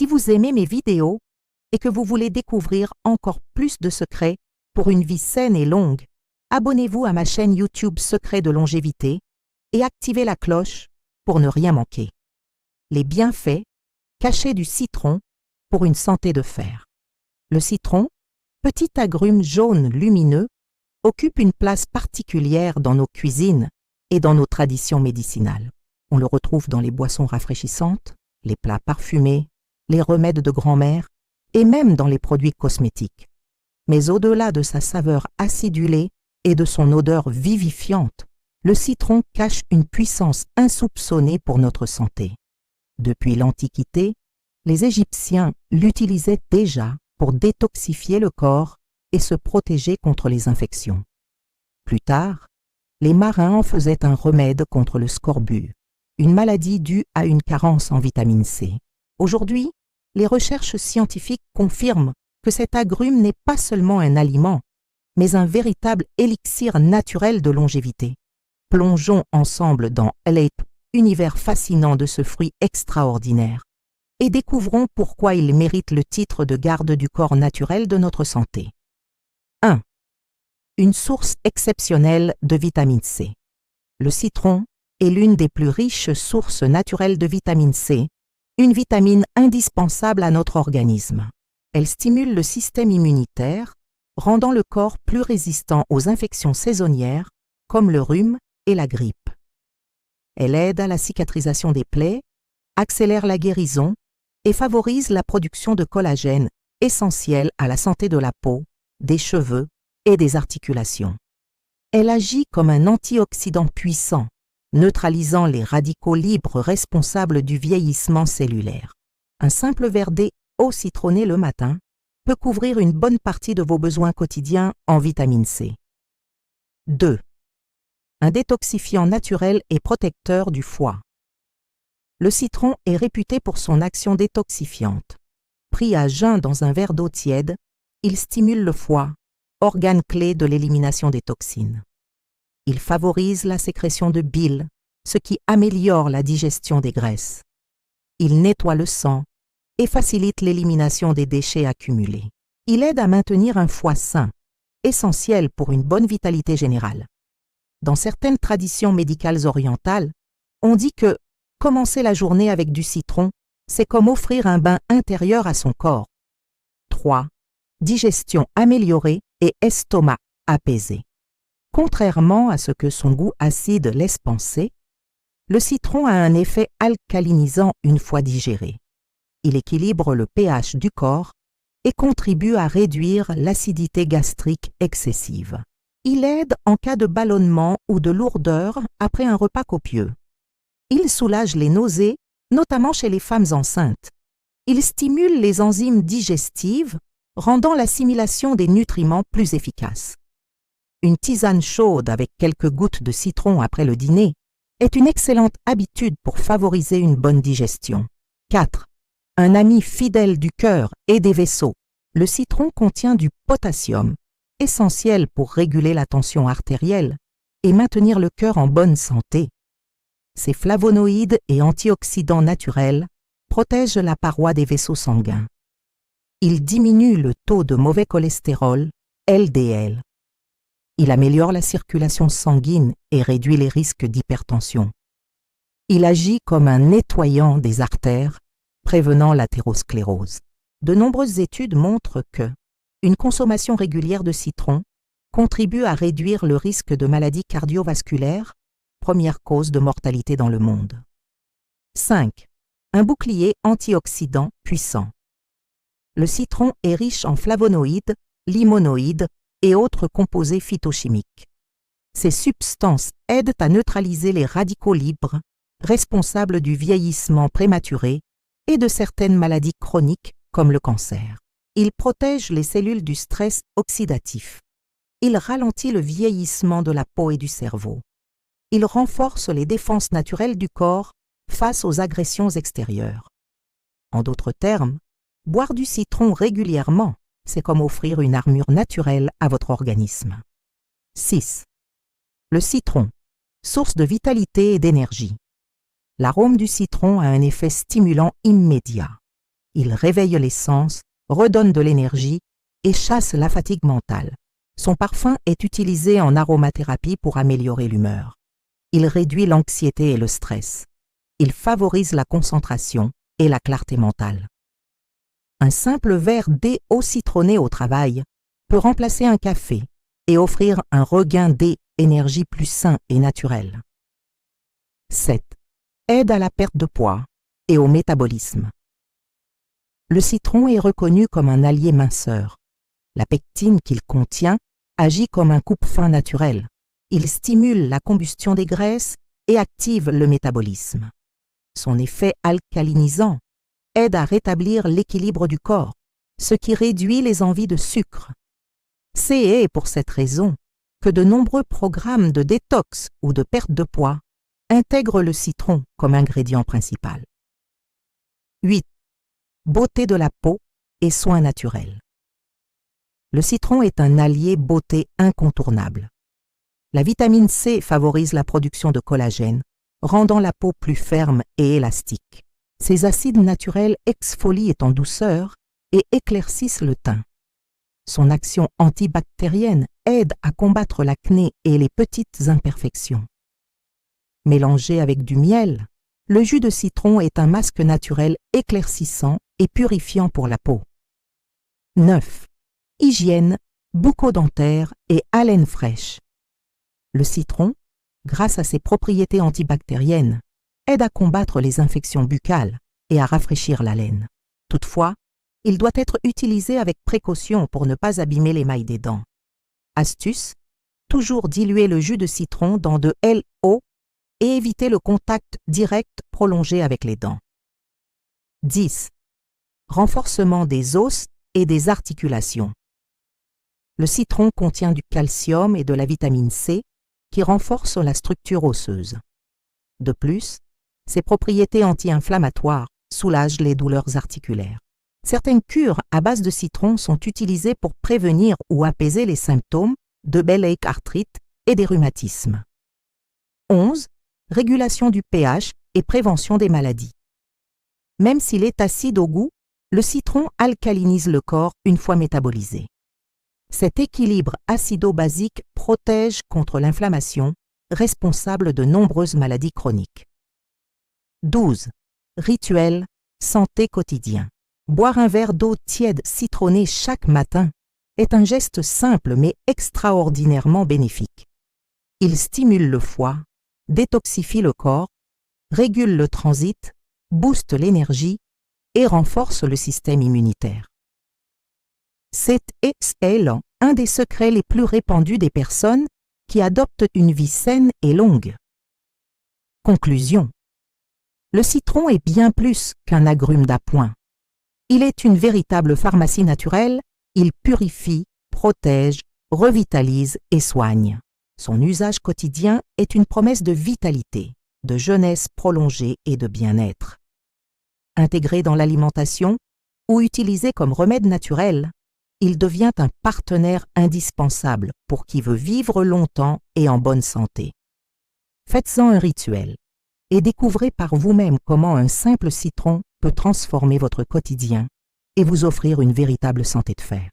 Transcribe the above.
Si vous aimez mes vidéos et que vous voulez découvrir encore plus de secrets pour une vie saine et longue, abonnez-vous à ma chaîne YouTube Secrets de longévité et activez la cloche pour ne rien manquer. Les bienfaits cachés du citron pour une santé de fer. Le citron, petit agrume jaune lumineux, occupe une place particulière dans nos cuisines et dans nos traditions médicinales. On le retrouve dans les boissons rafraîchissantes, les plats parfumés, les remèdes de grand-mère et même dans les produits cosmétiques. Mais au-delà de sa saveur acidulée et de son odeur vivifiante, le citron cache une puissance insoupçonnée pour notre santé. Depuis l'Antiquité, les Égyptiens l'utilisaient déjà pour détoxifier le corps et se protéger contre les infections. Plus tard, les marins en faisaient un remède contre le scorbut, une maladie due à une carence en vitamine C. Aujourd'hui, les recherches scientifiques confirment que cet agrume n'est pas seulement un aliment, mais un véritable élixir naturel de longévité. Plongeons ensemble dans l'univers fascinant de ce fruit extraordinaire et découvrons pourquoi il mérite le titre de garde du corps naturel de notre santé. 1. Une source exceptionnelle de vitamine C. Le citron est l'une des plus riches sources naturelles de vitamine C, une vitamine indispensable à notre organisme. Elle stimule le système immunitaire, rendant le corps plus résistant aux infections saisonnières comme le rhume et la grippe. Elle aide à la cicatrisation des plaies, accélère la guérison et favorise la production de collagène, essentiel à la santé de la peau, des cheveux et des articulations. Elle agit comme un antioxydant puissant, neutralisant les radicaux libres responsables du vieillissement cellulaire. Un simple verre d'eau citronnée le matin peut couvrir une bonne partie de vos besoins quotidiens en vitamine C. 2. Un détoxifiant naturel et protecteur du foie. Le citron est réputé pour son action détoxifiante. Pris à jeun dans un verre d'eau tiède, il stimule le foie, organe clé de l'élimination des toxines. Il favorise la sécrétion de bile, ce qui améliore la digestion des graisses. Il nettoie le sang et facilite l'élimination des déchets accumulés. Il aide à maintenir un foie sain, essentiel pour une bonne vitalité générale. Dans certaines traditions médicales orientales, on dit que commencer la journée avec du citron, c'est comme offrir un bain intérieur à son corps. 3. Digestion améliorée et estomac apaisé. Contrairement à ce que son goût acide laisse penser, le citron a un effet alcalinisant une fois digéré. Il équilibre le pH du corps et contribue à réduire l'acidité gastrique excessive. Il aide en cas de ballonnement ou de lourdeur après un repas copieux. Il soulage les nausées, notamment chez les femmes enceintes. Il stimule les enzymes digestives, rendant l'assimilation des nutriments plus efficace. Une tisane chaude avec quelques gouttes de citron après le dîner est une excellente habitude pour favoriser une bonne digestion. 4. Un ami fidèle du cœur et des vaisseaux. Le citron contient du potassium, essentiel pour réguler la tension artérielle et maintenir le cœur en bonne santé. Ces flavonoïdes et antioxydants naturels protègent la paroi des vaisseaux sanguins. Il diminue le taux de mauvais cholestérol, LDL. Il améliore la circulation sanguine et réduit les risques d'hypertension. Il agit comme un nettoyant des artères, prévenant l'athérosclérose. De nombreuses études montrent que une consommation régulière de citron contribue à réduire le risque de maladies cardiovasculaires, première cause de mortalité dans le monde. 5. Un bouclier antioxydant puissant. Le citron est riche en flavonoïdes, limonoïdes et autres composés phytochimiques. Ces substances aident à neutraliser les radicaux libres, responsables du vieillissement prématuré et de certaines maladies chroniques comme le cancer. Il protège les cellules du stress oxydatif. Il ralentit le vieillissement de la peau et du cerveau. Il renforce les défenses naturelles du corps face aux agressions extérieures. En d'autres termes, boire du citron régulièrement, c'est comme offrir une armure naturelle à votre organisme. 6. Le citron, source de vitalité et d'énergie. L'arôme du citron a un effet stimulant immédiat. Il réveille les sens, redonne de l'énergie et chasse la fatigue mentale. Son parfum est utilisé en aromathérapie pour améliorer l'humeur. Il réduit l'anxiété et le stress. Il favorise la concentration et la clarté mentale. Un simple verre d'eau citronnée au travail peut remplacer un café et offrir un regain d'énergie plus sain et naturel. 7. Aide à la perte de poids et au métabolisme. Le citron est reconnu comme un allié minceur. La pectine qu'il contient agit comme un coupe-faim naturel. Il stimule la combustion des graisses et active le métabolisme. Son effet alcalinisant aide à rétablir l'équilibre du corps, ce qui réduit les envies de sucre. C'est pour cette raison que de nombreux programmes de détox ou de perte de poids intègrent le citron comme ingrédient principal. 8. Beauté de la peau et soins naturels. Le citron est un allié beauté incontournable. La vitamine C favorise la production de collagène, rendant la peau plus ferme et élastique. Ces acides naturels exfolient en douceur et éclaircissent le teint. Son action antibactérienne aide à combattre l'acné et les petites imperfections. Mélangé avec du miel, le jus de citron est un masque naturel éclaircissant et purifiant pour la peau. 9. Hygiène, bucco-dentaire et haleine fraîche. Le citron, grâce à ses propriétés antibactériennes, aide à combattre les infections buccales et à rafraîchir la laine. Toutefois, il doit être utilisé avec précaution pour ne pas abîmer l'émail des dents. Astuce, toujours diluer le jus de citron dans de l'eau et éviter le contact direct prolongé avec les dents. 10. Renforcement des os et des articulations. Le citron contient du calcium et de la vitamine C qui renforcent la structure osseuse. De plus, ses propriétés anti-inflammatoires soulagent les douleurs articulaires. Certaines cures à base de citron sont utilisées pour prévenir ou apaiser les symptômes de bellyache arthrite et des rhumatismes. 11. Régulation du pH et prévention des maladies. Même s'il est acide au goût, le citron alcalinise le corps une fois métabolisé. Cet équilibre acido-basique protège contre l'inflammation, responsable de nombreuses maladies chroniques. 12. Rituel, santé quotidien. Boire un verre d'eau tiède citronnée chaque matin est un geste simple mais extraordinairement bénéfique. Il stimule le foie, détoxifie le corps, régule le transit, booste l'énergie et renforce le système immunitaire. C'est un des secrets les plus répandus des personnes qui adoptent une vie saine et longue. Conclusion. Le citron est bien plus qu'un agrume d'appoint. Il est une véritable pharmacie naturelle, il purifie, protège, revitalise et soigne. Son usage quotidien est une promesse de vitalité, de jeunesse prolongée et de bien-être. Intégré dans l'alimentation ou utilisé comme remède naturel, il devient un partenaire indispensable pour qui veut vivre longtemps et en bonne santé. Faites-en un rituel et découvrez par vous-même comment un simple citron peut transformer votre quotidien et vous offrir une véritable santé de fer.